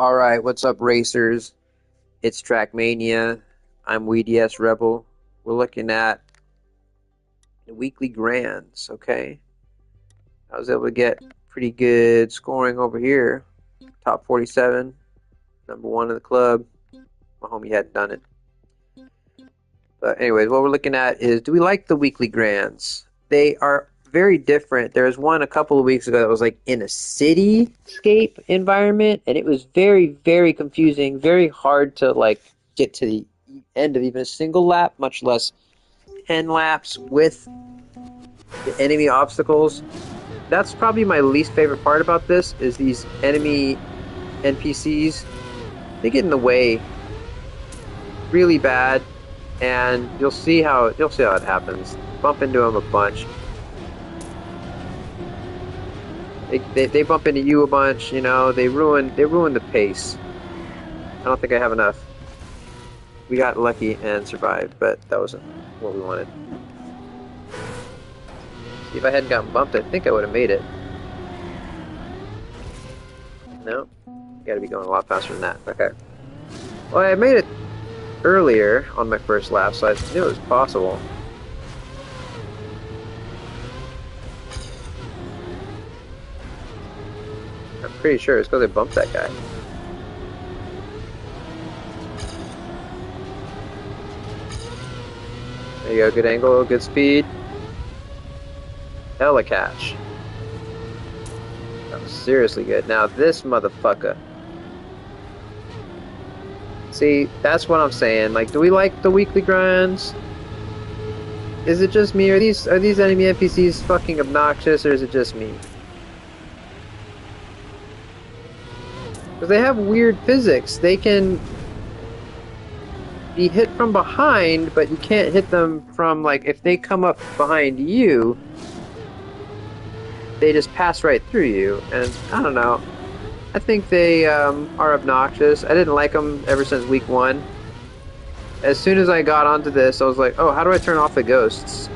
All right, what's up, racers? It's Trackmania. I'm WeDS Rebel. We're looking at the weekly grands, okay? I was able to get pretty good scoring over here. Top 47, number one in the club. My homie hadn't done it. But anyways, what we're looking at is, do we like the weekly grands? They are very different. There was one a couple of weeks ago that was like in a cityscape environment, and it was very, very confusing, very hard to like get to the end of even a single lap, much less 10 laps with the enemy obstacles. That's probably my least favorite part about this is these enemy NPCs. They get in the way really bad, and you'll see how it happens. Bump into them a bunch. They bump into you a bunch, you know. They ruin the pace. I don't think I have enough. We got lucky and survived, but that wasn't what we wanted. See, if I hadn't gotten bumped, I think I would have made it. No, you got to be going a lot faster than that. Okay. Well, I made it earlier on my first lap, so I knew it was possible. I'm pretty sure it's because I bumped that guy. There you go, good angle, good speed. Hella catch. That was seriously good. Now this motherfucker. See, that's what I'm saying. Like, do we like the weekly grinds? Is it just me? Are these enemy NPCs fucking obnoxious, or is it just me? Because they have weird physics. They can be hit from behind, but you can't hit them from, like, if they come up behind you, they just pass right through you. And I don't know. I think they are obnoxious. I didn't like them ever since week one. As soon as I got onto this, I was like, oh, how do I turn off the ghosts?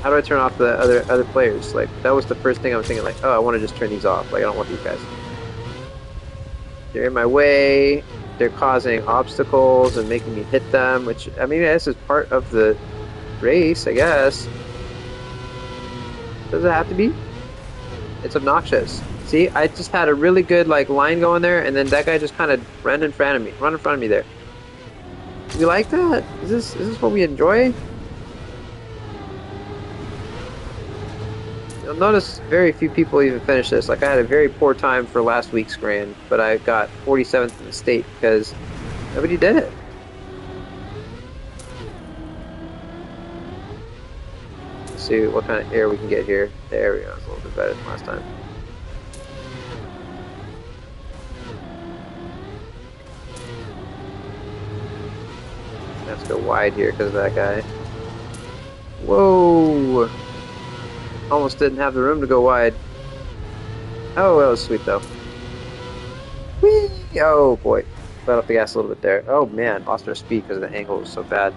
How do I turn off the other players? Like, that was the first thing I was thinking, like, oh, I want to just turn these off. Like, I don't want these guys. They're in my way. They're causing obstacles and making me hit them, which, I mean, this is part of the race, I guess. Does it have to be? It's obnoxious. See, I just had a really good, like, line going there, and then that guy just kind of ran in front of me there. You like that? Is this what we enjoy? You'll notice very few people even finish this. Like, I had a very poor time for last week's grand, but I got 47th in the state because nobody did it. Let's see what kind of air we can get here. There we go. It's a little bit better than last time. Let's go wide here because of that guy. Whoa! Almost didn't have the room to go wide. Oh, that was sweet though. Whee! Oh boy. Let off the gas a little bit there. Oh man, lost our speed because the angle was so bad.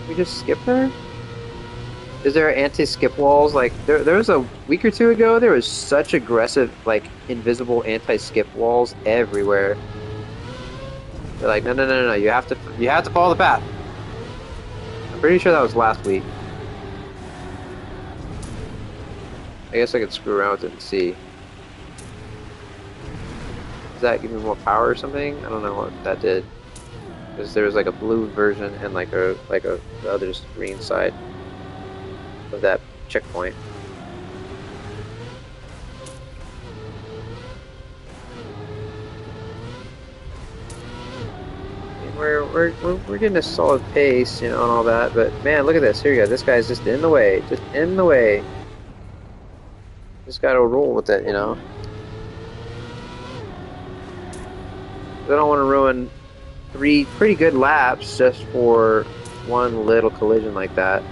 Did we just skip there? Is there anti-skip walls? Like, there was a week or two ago, there was such aggressive, like, invisible anti-skip walls everywhere. They're like, no, no, no, no, no, you have to follow the path. I'm pretty sure that was last week. I guess I could screw around with it and see. Does that give me more power or something? I don't know what that did. Because there was like a blue version and like the other green side of that checkpoint. We're getting a solid pace, you know, and all that, but man, look at this. Here you go. This guy's just in the way. Just in the way. Just gotta roll with it, you know. I don't want to ruin 3 pretty good laps just for one little collision like that.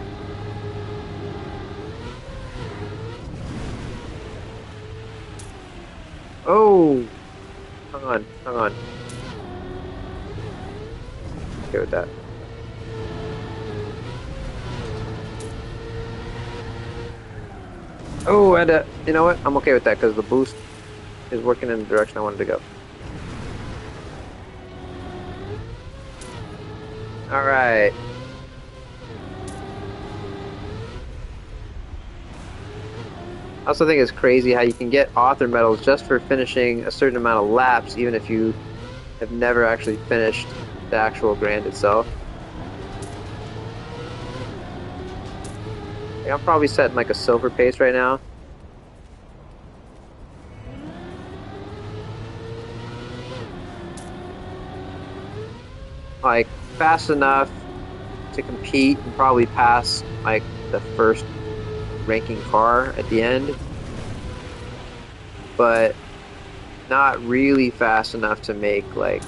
Oh! Hang on, hang on. Okay with that. Oh, and you know what? I'm okay with that because the boost is working in the direction I wanted to go. All right. I also think it's crazy how you can get author medals just for finishing a certain amount of laps, even if you have never actually finished the actual grand itself. Like, I'm probably setting like a silver pace right now. Like fast enough to compete and probably pass like the first ranking car at the end, but not really fast enough to make like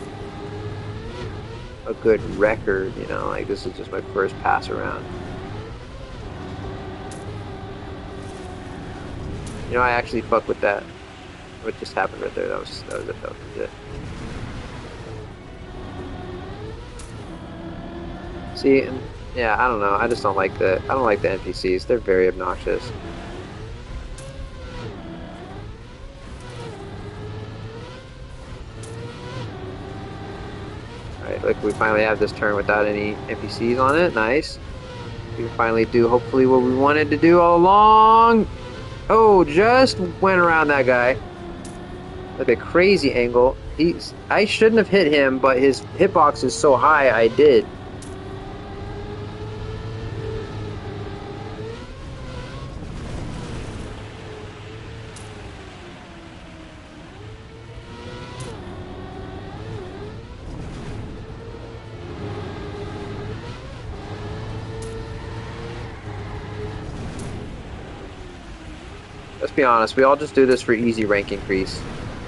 a good record, you know, like this is just my first pass around. You know, I actually fuck with that. What just happened right there, that was it. See, and yeah, I don't know. I just don't like I don't like the NPCs. They're very obnoxious. Alright, look, we finally have this turn without any NPCs on it. Nice. We can finally do hopefully what we wanted to do all along. Oh, just went around that guy. Like a crazy angle. I shouldn't have hit him, but his hitbox is so high, I did. Let's be honest, we all just do this for easy rank increase.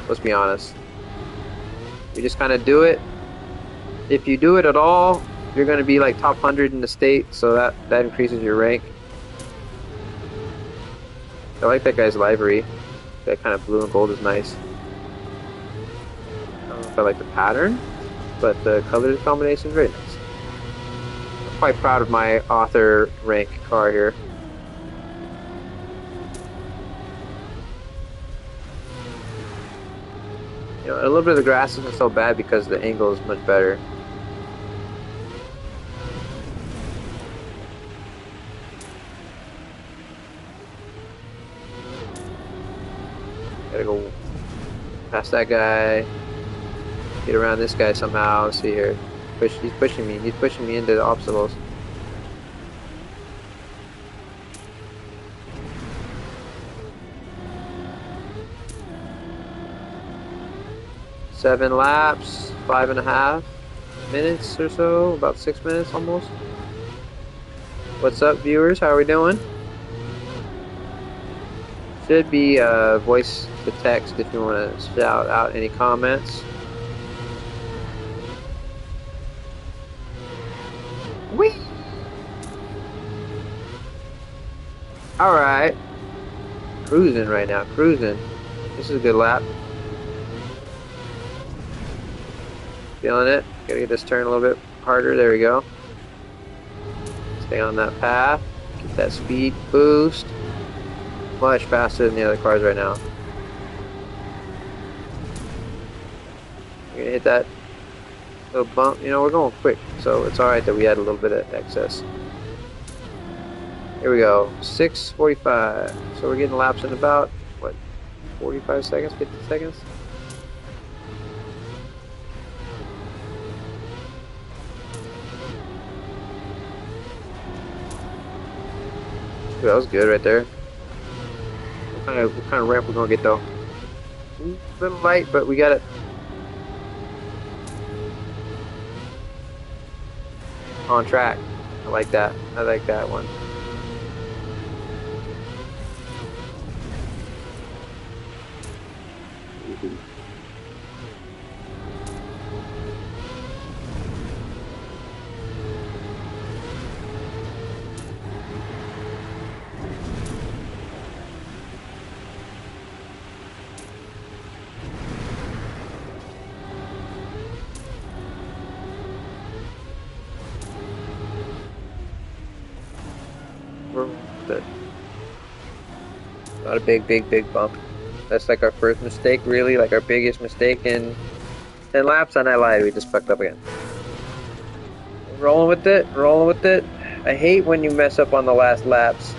Let's be honest. We just kind of do it. If you do it at all, you're going to be like top 100 in the state, so that increases your rank. I like that guy's livery. That kind of blue and gold is nice. I don't know if I like the pattern, but the color combination is very nice. I'm quite proud of my author rank car here. You know, a little bit of the grass isn't so bad because the angle is much better. Gotta go past that guy. Get around this guy somehow. Let's see here. He's pushing me. He's pushing me into the obstacles. Seven laps, 5.5 minutes or so, about 6 minutes almost. What's up, viewers? How are we doing? Should be voice to text if you want to shout out any comments. Whee! Alright. Cruising right now, cruising. This is a good lap. Feeling it. Gotta get this turn a little bit harder. There we go. Stay on that path. Get that speed boost. Much faster than the other cars right now. We're gonna hit that little bump. You know, we're going quick, so it's alright that we had a little bit of excess. Here we go. 6:45. So we're getting laps in about, what, 45 seconds, 50 seconds? Ooh, that was good right there. What kind of ramp we're gonna get though? A little light, but we got it. On track. I like that. I like that one. Not a big bump. That's like our first mistake, really, like our biggest mistake in 10 laps, and I lied. We just fucked up again. Rolling with it, rolling with it. I hate when you mess up on the last laps.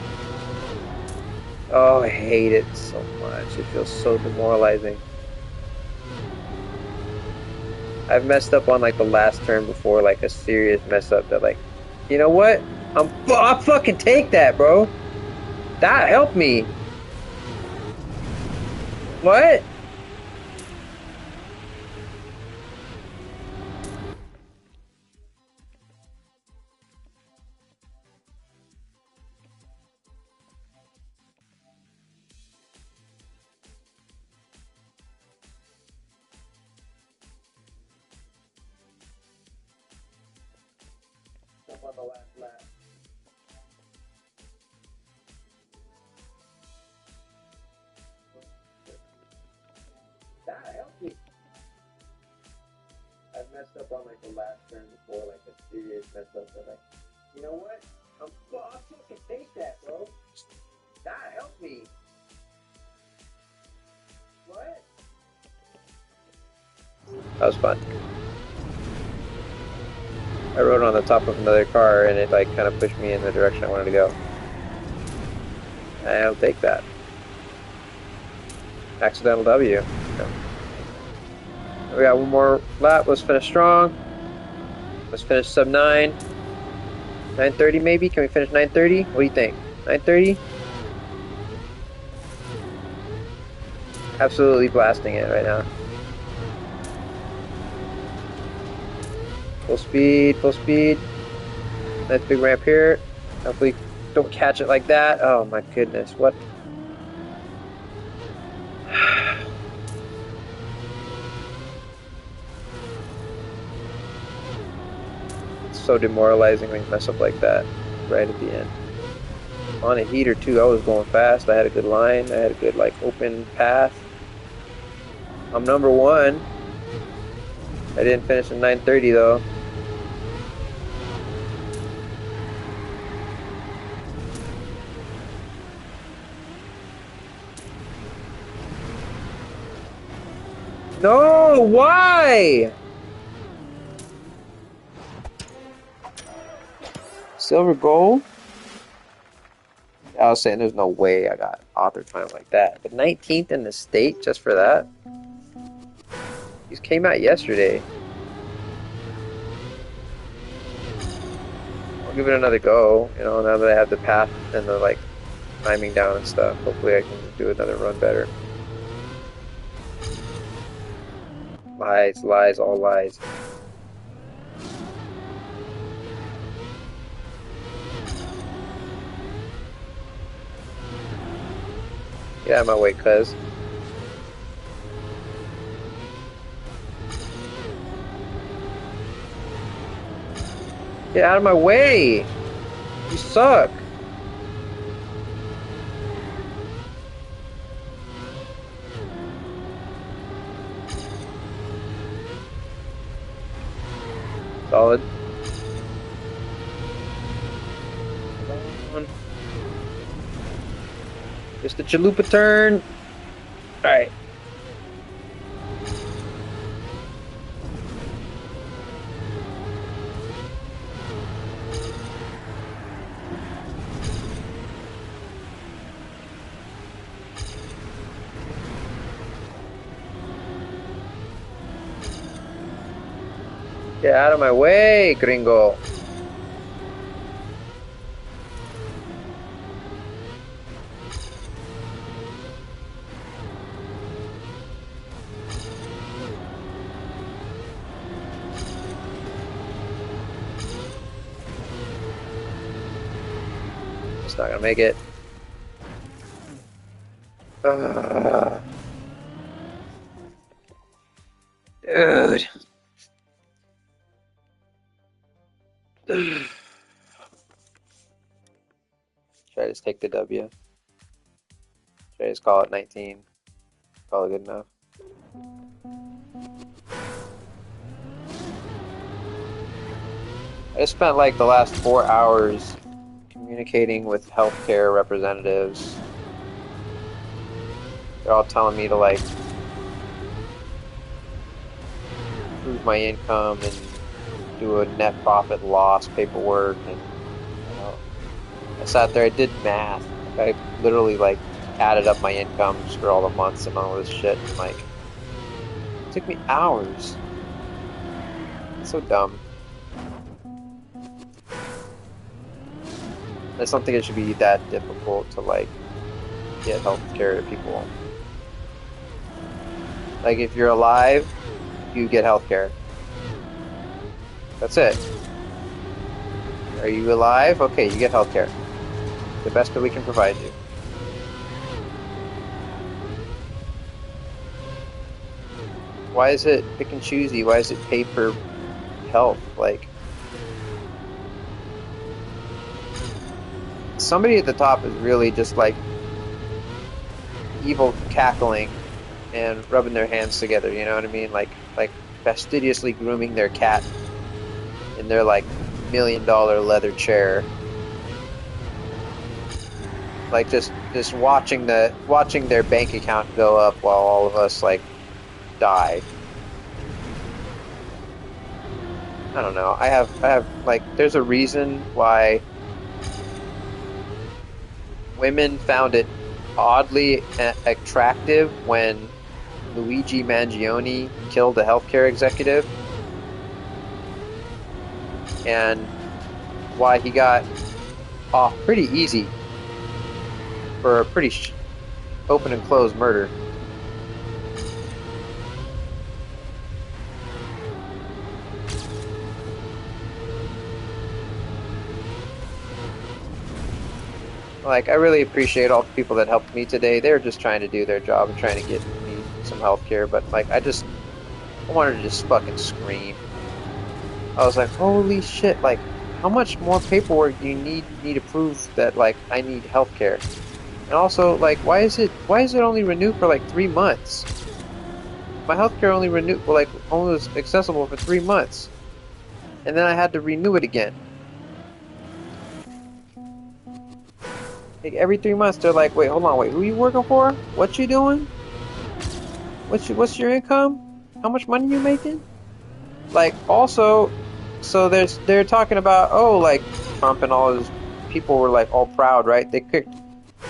Oh, I hate it so much. It feels so demoralizing. I've messed up on like the last turn before, like a serious mess up that like, you know what? I'll fucking take that, bro. That helped me. What? Up on the last lap. That helped me. I've messed up on like the last turn before, like a serious mess up. But like, you know what? I'll fucking take that, bro. That helped me. What? That was fun. I rode on the top of another car and it like kind of pushed me in the direction I wanted to go. I'll take that. Accidental W. Okay. We got one more lap. Let's finish strong. Let's finish sub 9. 9:30 maybe? Can we finish 9:30? What do you think? 9:30? Absolutely blasting it right now. Full speed, full speed. Nice big ramp here. Hopefully don't catch it like that. Oh my goodness, what? It's so demoralizing when you mess up like that right at the end. On a heater too, I was going fast. I had a good line. I had a good like open path. I'm number 1. I didn't finish in 9:30 though. No, why? Silver gold? I was saying there's no way I got author time like that. But 19th in the state just for that? These came out yesterday. I'll give it another go, you know, now that I have the path and the like timing down and stuff. Hopefully I can do another run better. Lies, lies, all lies. Get out of my way, cuz. Get out of my way! You suck! Solid. Just a chalupa turn. Alright. Get out of my way, gringo. It's not gonna make it. Dude. Should I just take the W? Should I just call it 19? Call it good enough? I just spent like the last 4 hours communicating with healthcare representatives They're all telling me to like prove my income and do a net profit loss paperwork, and you know, I sat there, I did math. I literally like added up my incomes for all the months and all this shit, and like it took me hours. It's so dumb. I just don't think it should be that difficult to like get health care to people. Like if you're alive, you get health care. That's it. Are you alive? Okay, you get health care. The best that we can provide you. Why is it pick and choosy? Why is it pay for health? Like, somebody at the top is really just like evil cackling and rubbing their hands together, you know what I mean? Like fastidiously grooming their cat in their like $1 million leather chair. Like just watching their bank account go up while all of us like die. I don't know. I have like there's a reason why women found it oddly attractive when Luigi Mangione killed a healthcare executive, and why he got off pretty easy for a pretty open and closed murder. Like, I really appreciate all the people that helped me today. They were just trying to do their job and trying to get me some health care, but like I wanted to just fucking scream. I was like, holy shit, like how much more paperwork do you need me to prove that like I need health care? And also, like, why is it only renewed for like 3 months? My health care only was accessible for 3 months, and then I had to renew it again. Like every 3 months, they're like, wait, hold on, wait, who you working for? What you doing? What's your income? How much money you making? Like, also, so they're talking about, oh, like Trump and all his people were like all proud, right? They kicked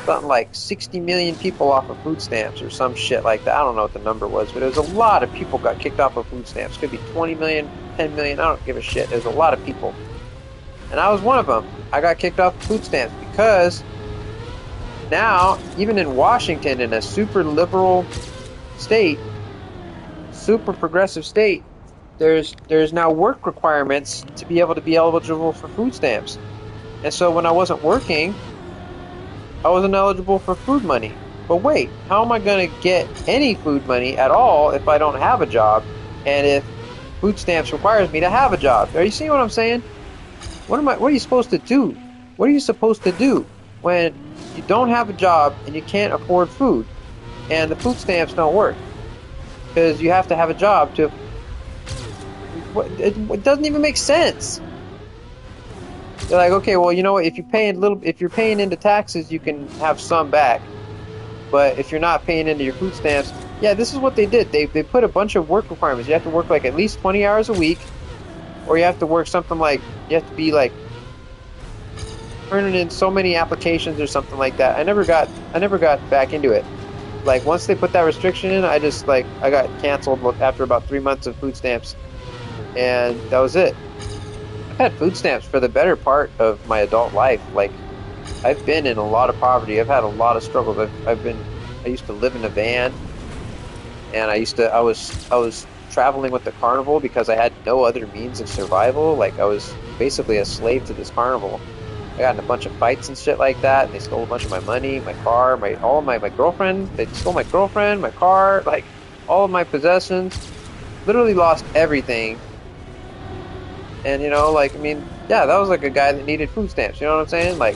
something like 60 million people off of food stamps or some shit like that. I don't know what the number was, but it was a lot of people got kicked off of food stamps. Could be 20 million, 10 million. I don't give a shit. There's a lot of people, and I was one of them. I got kicked off of food stamps because now, even in Washington, in a super liberal state, super progressive state, there's now work requirements to be eligible for food stamps. And so when I wasn't working, I wasn't eligible for food money. But wait, how am I going to get any food money at all if I don't have a job? And if food stamps requires me to have a job? Are you seeing what I'm saying? What are you supposed to do? What are you supposed to do when you don't have a job and you can't afford food and the food stamps don't work? Because you have to have a job to... It doesn't even make sense. They're like, okay, well, you know what? If you're paying into taxes, you can have some back. But if you're not paying into your food stamps, yeah, this is what they did. They put a bunch of work requirements. You have to work like at least 20 hours a week, or you have to work something like you have to be like turning in so many applications or something like that. I never got back into it. Like once they put that restriction in, I got canceled after about 3 months of food stamps, and that was it. I've had food stamps for the better part of my adult life. Like I've been in a lot of poverty. I've had a lot of struggles. I used to live in a van, and I was traveling with the carnival because I had no other means of survival. Like I was basically a slave to this carnival. I got in a bunch of fights and shit like that. And they stole a bunch of my money, my car, my girlfriend. They stole my girlfriend, my car, like all of my possessions. Literally lost everything. And you know, like, I mean, yeah, that was like a guy that needed food stamps. You know what I'm saying? Like,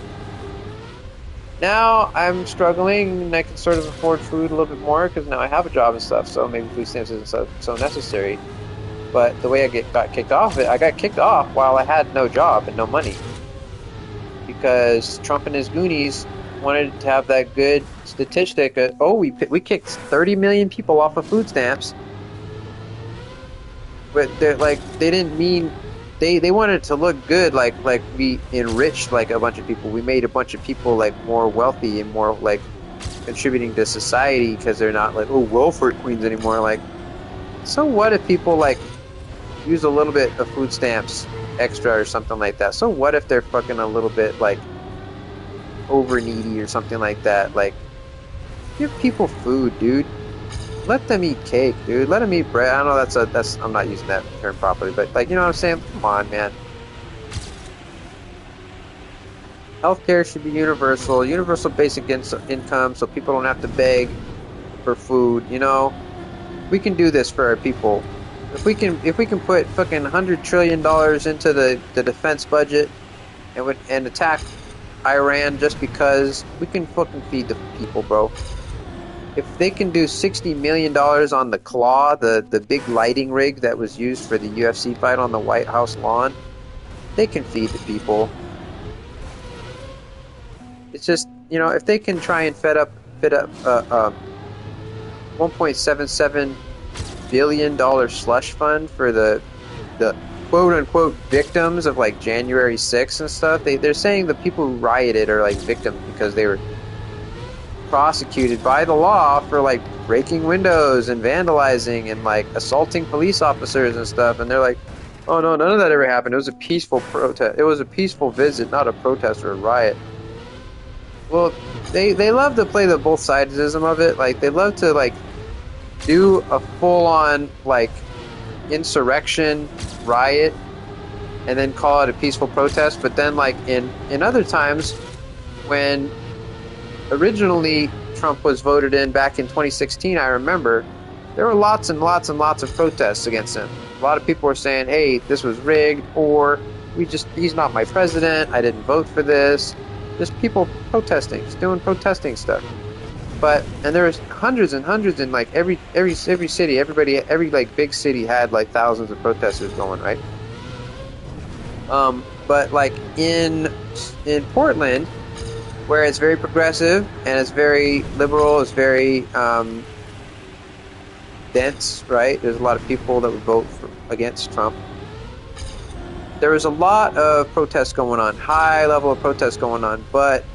now I'm struggling and I can sort of afford food a little bit more because now I have a job and stuff. So maybe food stamps isn't so necessary. But the way I got kicked off it, I got kicked off while I had no job and no money. Because Trump and his goonies wanted to have that good statistic. Oh, we kicked 30 million people off of food stamps, but they're like they didn't mean they wanted it to look good, like we enriched like a bunch of people. We made a bunch of people like more wealthy and more like contributing to society because they're not like, oh, welfare queens anymore. Like, so what if people like use a little bit of food stamps extra or something like that? So what if they're fucking a little bit like over needy or something like that? Like, give people food, dude. Let them eat cake, dude. Let them eat bread. I know that's I'm not using that term properly, but like, you know what I'm saying? Come on, man. Healthcare should be universal, universal basic income, so people don't have to beg for food. You know, we can do this for our people. If we can put fucking $100 trillion into the defense budget and attack Iran just because, we can fucking feed the people, bro. If they can do $60 million on the Claw, the big lighting rig that was used for the UFC fight on the White House lawn, they can feed the people. It's just, you know, if they can try and fit up $1.77 billion slush fund for the quote unquote victims of like January 6th and stuff, they're saying the people who rioted are like victims because they were prosecuted by the law for like breaking windows and vandalizing and like assaulting police officers and stuff, and they're like, oh no, none of that ever happened. It was a peaceful protest. It was a peaceful visit, not a protest or a riot. Well, they love to play the both sidesism of it. Like, they love to like do a full-on like insurrection riot and then call it a peaceful protest, but then like in other times when originally Trump was voted in back in 2016, I remember there were lots and lots and lots of protests against him. A lot of people were saying, hey, this was rigged, or he's not my president, I didn't vote for this. Just people protesting, just doing protesting stuff. And there was hundreds and hundreds in like every city, every like big city had like thousands of protesters going, right? But like in Portland, where it's very progressive and it's very liberal, it's very dense, right? There's a lot of people that would vote against Trump. There was a lot of protests going on, high level of protests going on, but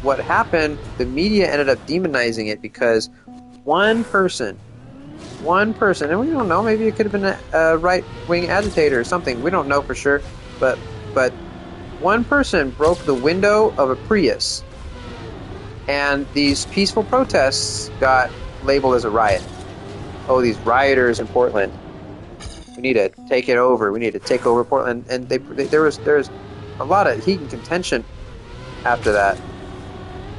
what happened, the media ended up demonizing it because one person, and we don't know, maybe it could have been a right-wing agitator or something, we don't know for sure, but one person broke the window of a Prius, and these peaceful protests got labeled as a riot. Oh, these rioters in Portland. We need to take it over. We need to take over Portland. And there was a lot of heat and contention after that.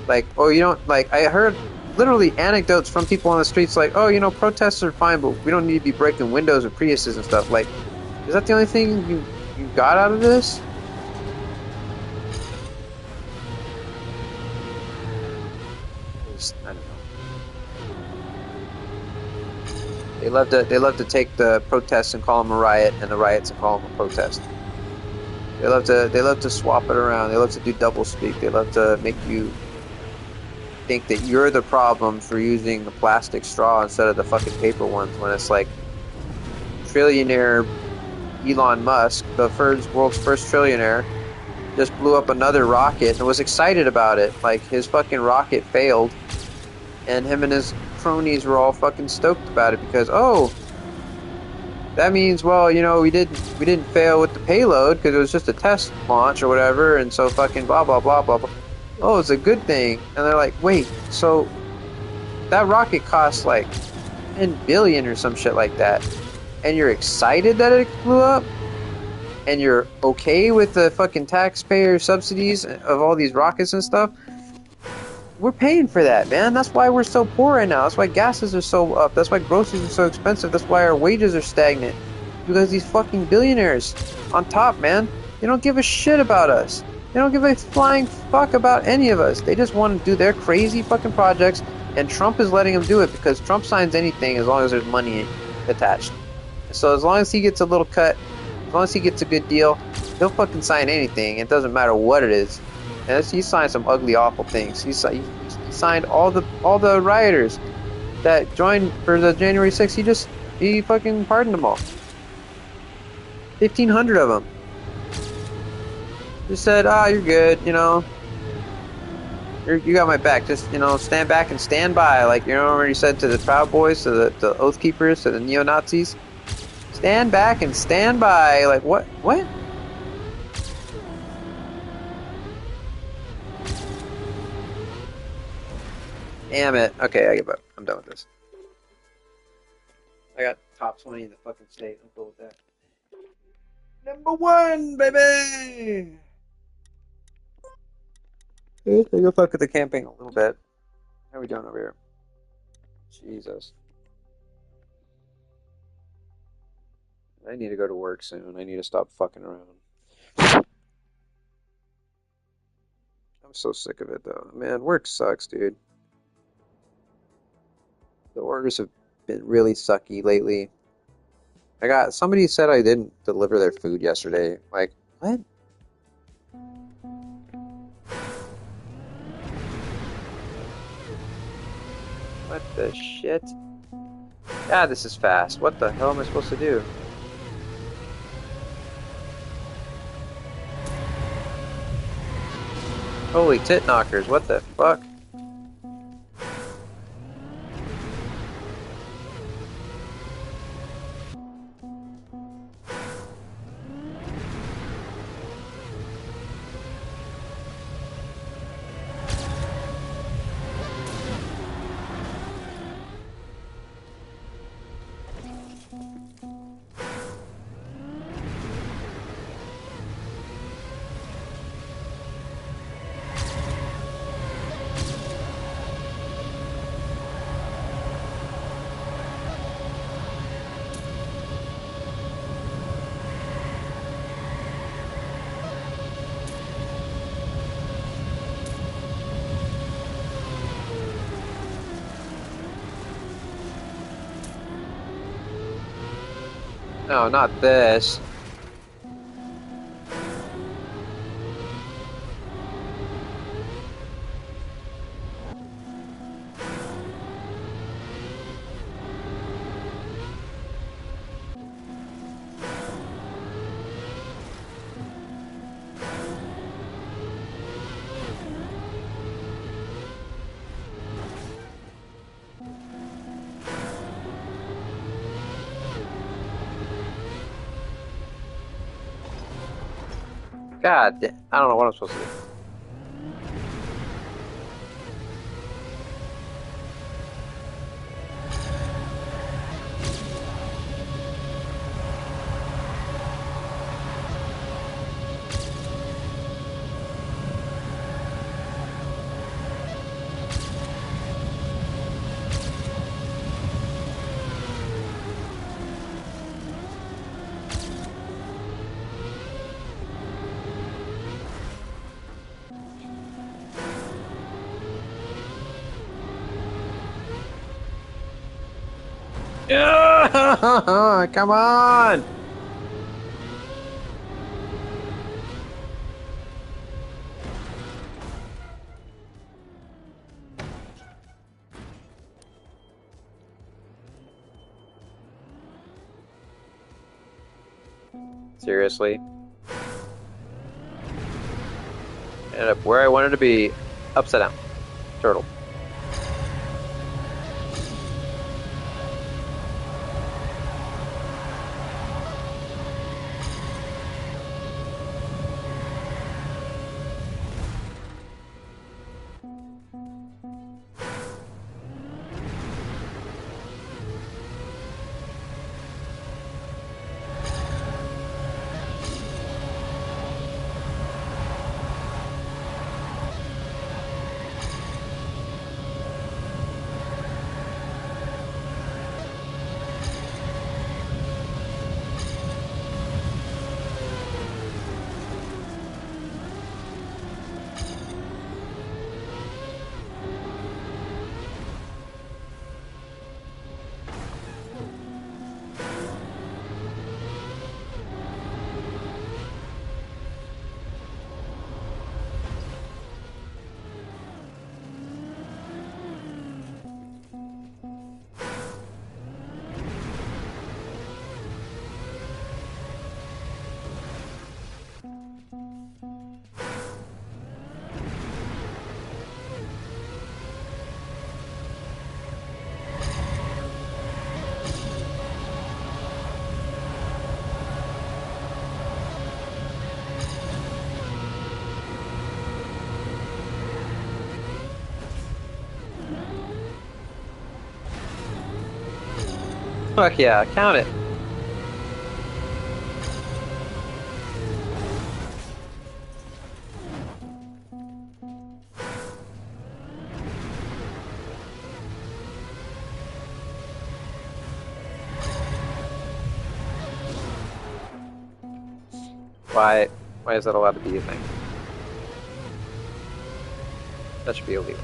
Like, oh, you don't, like, I heard literally anecdotes from people on the streets like, oh, you know, protests are fine, but we don't need to be breaking windows of Priuses and stuff. Like, is that the only thing you got out of this? I don't know. They love to take the protests and call them a riot, and the riots and call them a protest. They love to swap it around. They love to do double speak. They love to make you think that you're the problem for using the plastic straw instead of the fucking paper ones, when it's like trillionaire Elon Musk, the world's first trillionaire, just blew up another rocket and was excited about it. Like, his fucking rocket failed, and him and his cronies were all fucking stoked about it because, oh, that means, well, you know, we didn't fail with the payload because it was just a test launch or whatever, and so fucking blah blah blah blah blah. Oh, it's a good thing. And they're like, wait, so that rocket cost like 10 billion or some shit like that, and you're excited that it blew up, and you're okay with the fucking taxpayer subsidies of all these rockets and stuff? We're paying for that, man. That's why we're so poor right now. That's why gases are so up. That's why groceries are so expensive. That's why our wages are stagnant. Because these fucking billionaires on top, man, they don't give a shit about us. They don't give a flying fuck about any of us. They just want to do their crazy fucking projects, and Trump is letting them do it because Trump signs anything as long as there's money attached. So as long as he gets a little cut, as long as he gets a good deal, he'll fucking sign anything. It doesn't matter what it is. Yes, he signed some ugly, awful things. He signed all the rioters that joined for the January 6th. He fucking pardoned them all. 1,500 of them. Just said, "Ah, you're good. You know, you got my back. Just stand back and stand by." Like what he said to the Proud Boys, to the Oath Keepers, to the neo Nazis. Stand back and stand by. Like what? What? Damn it. Okay, I give up. I'm done with this. I got top 20 in the fucking state. I'm cool with that. Number 1, baby! Okay, I go fuck with the camping a little bit. How are we doing over here? Jesus. I need to go to work soon. I need to stop fucking around. I'm so sick of it, though. Man, work sucks, dude. The orders have been really sucky lately. Somebody said I didn't deliver their food yesterday. Like, what? What the shit? God, this is fast. What the hell am I supposed to do? Holy tit knockers, what the fuck? No, not this. God, I don't know what I'm supposed to do. Come on! Seriously? Ended up where I wanted to be, upside down. Turtle. Fuck yeah, count it. Why? Why is that allowed to be a thing? That should be illegal.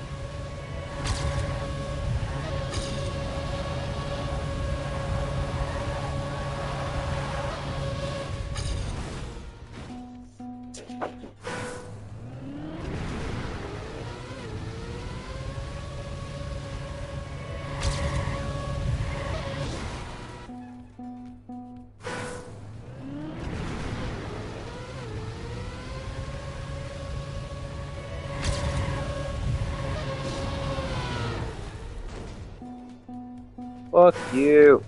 Fuck you.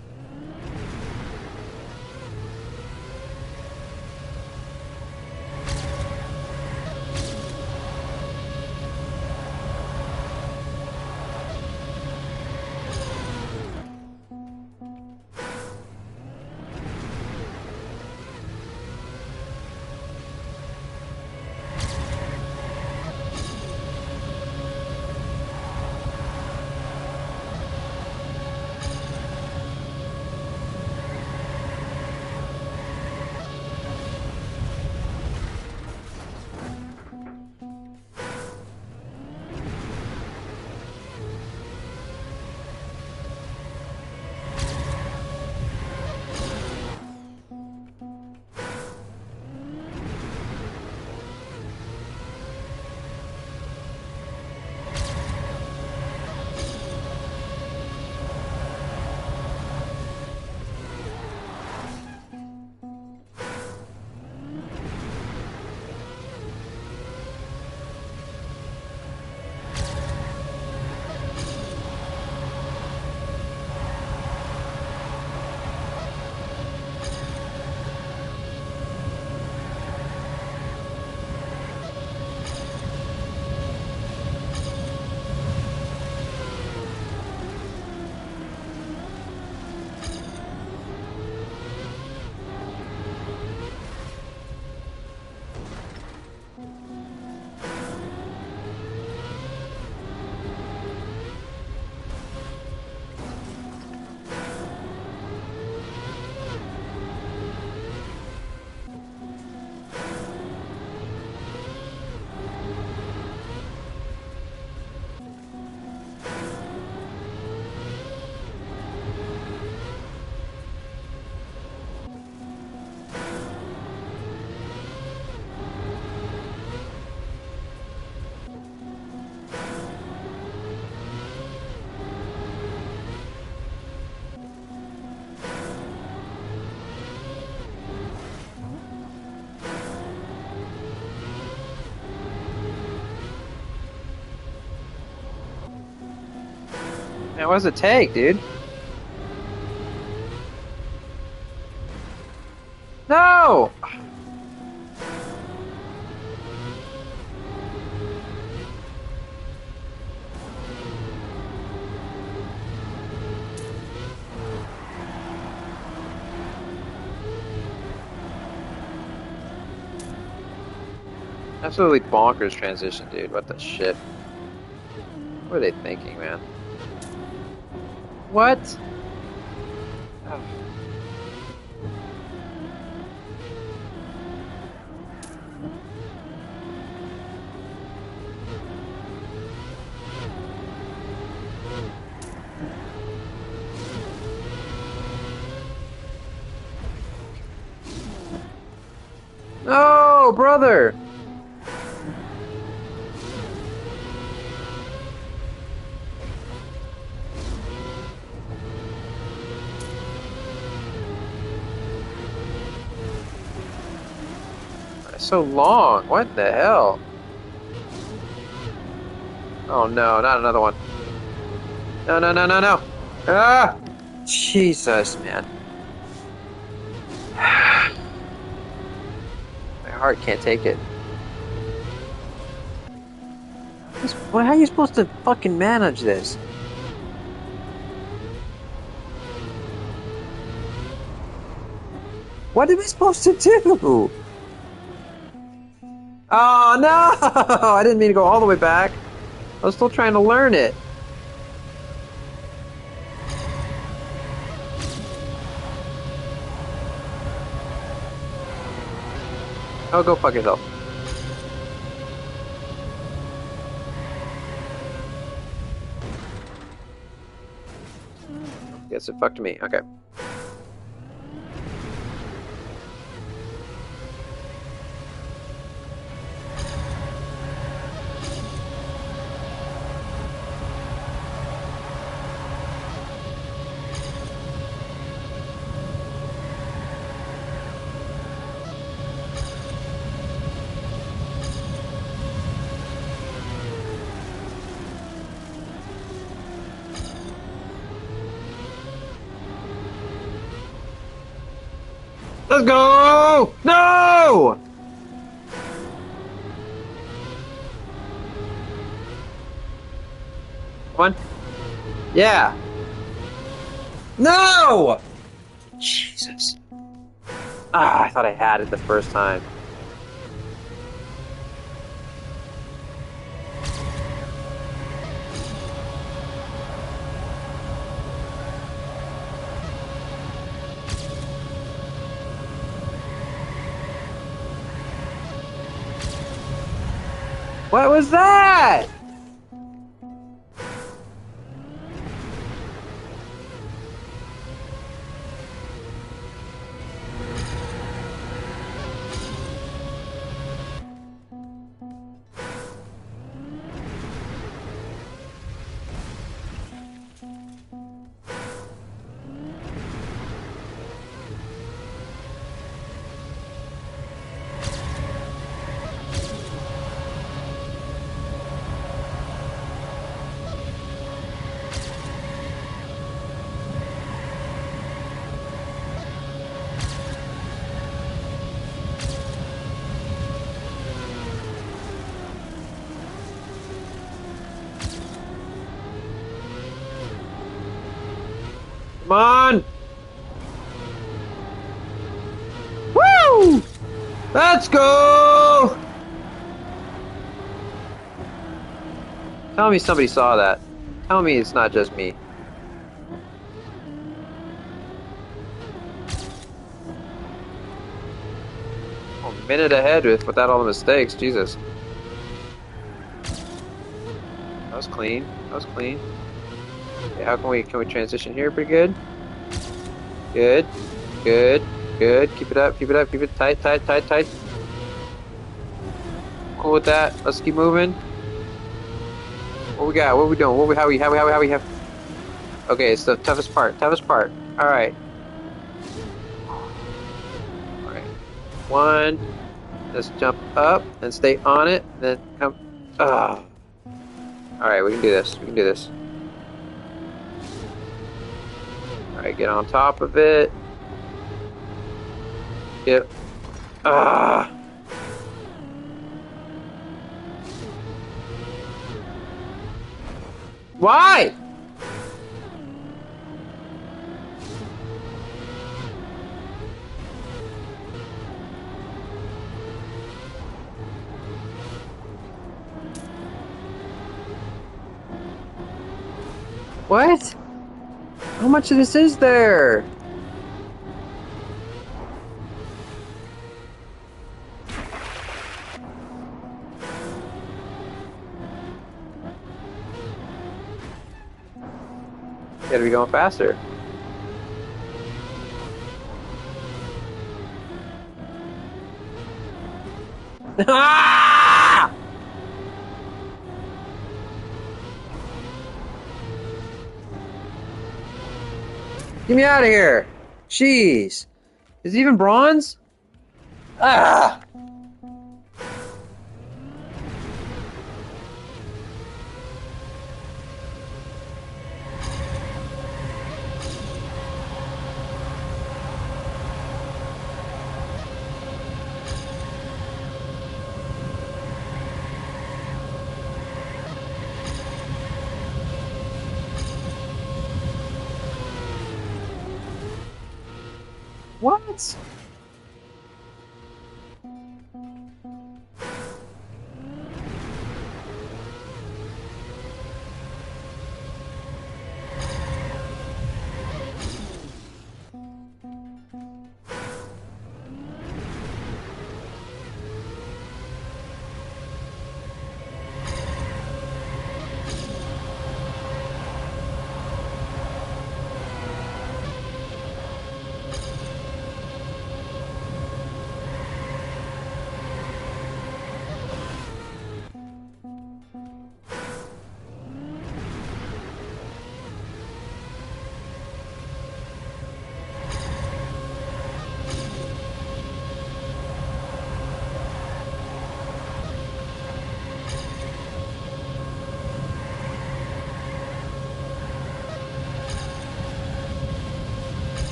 Man, what does it take, dude? No! Absolutely bonkers transition, dude. What the shit? What are they thinking, man? What? Oh. No, brother! It's so long. What the hell? Oh no, not another one. No, no, no, no, no. Ah! Jesus, man. My heart can't take it. How are you supposed to fucking manage this? What am I supposed to do? Oh no! I didn't mean to go all the way back. I was still trying to learn it. Oh, go fuck yourself. Guess it fucked me. Okay. Let's go! No! Come on. Yeah. No! Jesus. Ah, I thought I had it the first time. What was that? Come on! Woo! Let's go! Tell me somebody saw that. Tell me it's not just me. Oh, a minute ahead without all the mistakes. Jesus. That was clean. That was clean. Okay, how can we transition here pretty good? Good. Good. Good. Keep it up. Keep it up. Keep it tight, tight, tight, tight. Cool with that. Let's keep moving. What we got? What are we doing? What we how we have? Okay, it's the toughest part. Toughest part. All right. All right. One. Let's jump up and stay on it. Then come. Ah. All right, we can do this. We can do this. All right, get on top of it. Yep. Ah. Why? What? How much of this is there? You gotta be going faster. Ah! Get me out of here! Jeez. Is it even bronze? Ah! What?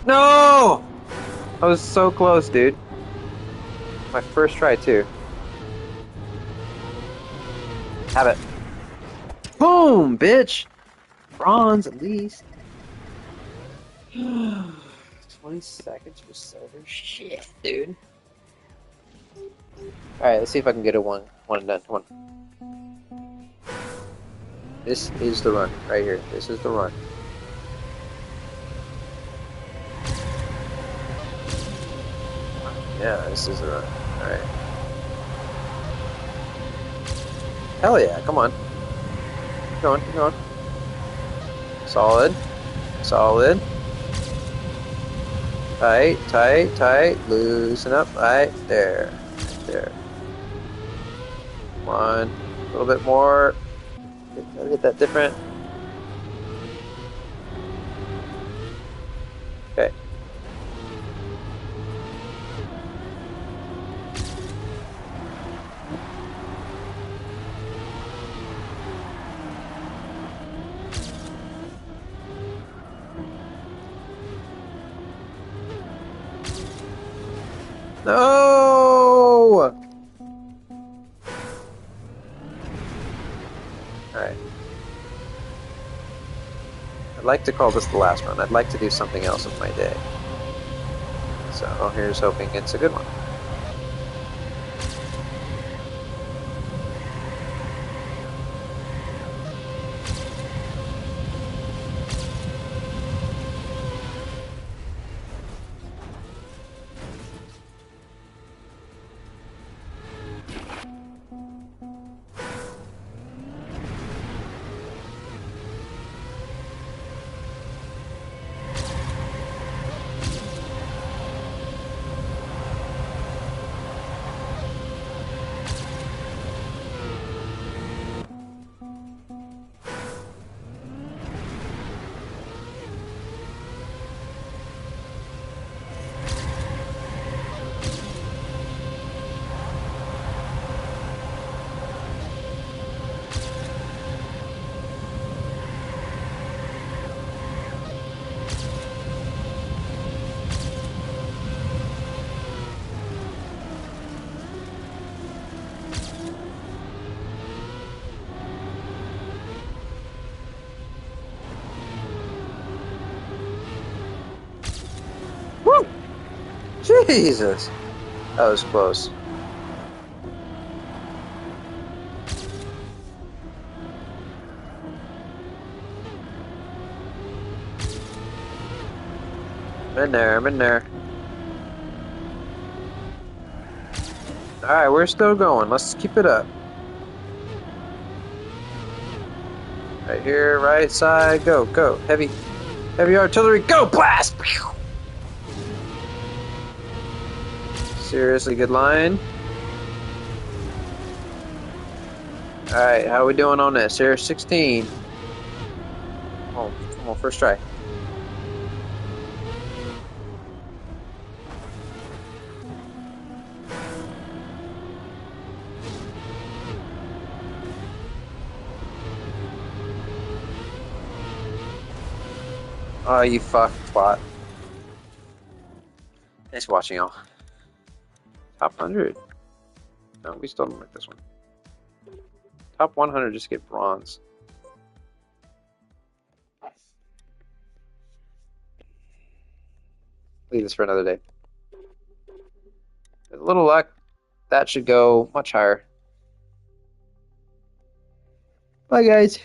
No! I was so close, dude. My first try, too. Have it. Boom, bitch! Bronze, at least. 20 seconds for silver. Shit, dude. Alright, let's see if I can get a one and done. Come on. This is the run, right here. This is the run. Yeah, this is the run. Alright. Hell yeah, come on. Keep going, keep going. Solid. Solid. Tight, tight, tight. Loosen up. Right there. Right there. Come on. A little bit more. Gotta get that different. Okay. No! Alright. I'd like to call this the last run. I'd like to do something else with my day. So here's hoping it's a good one. Woo! Jesus! That was close. I'm in there, I'm in there. Alright, we're still going. Let's keep it up. Right here, right side, go, go. Heavy artillery, go! Blast! Seriously, good line. Alright, how are we doing on this? Here's 16. Come on, first try. Oh, you fuck bot. Thanks for watching, y'all. Top 100. No, we still don't like this one. Top 100, just get bronze. Leave this for another day. With a little luck, that should go much higher. Bye, guys.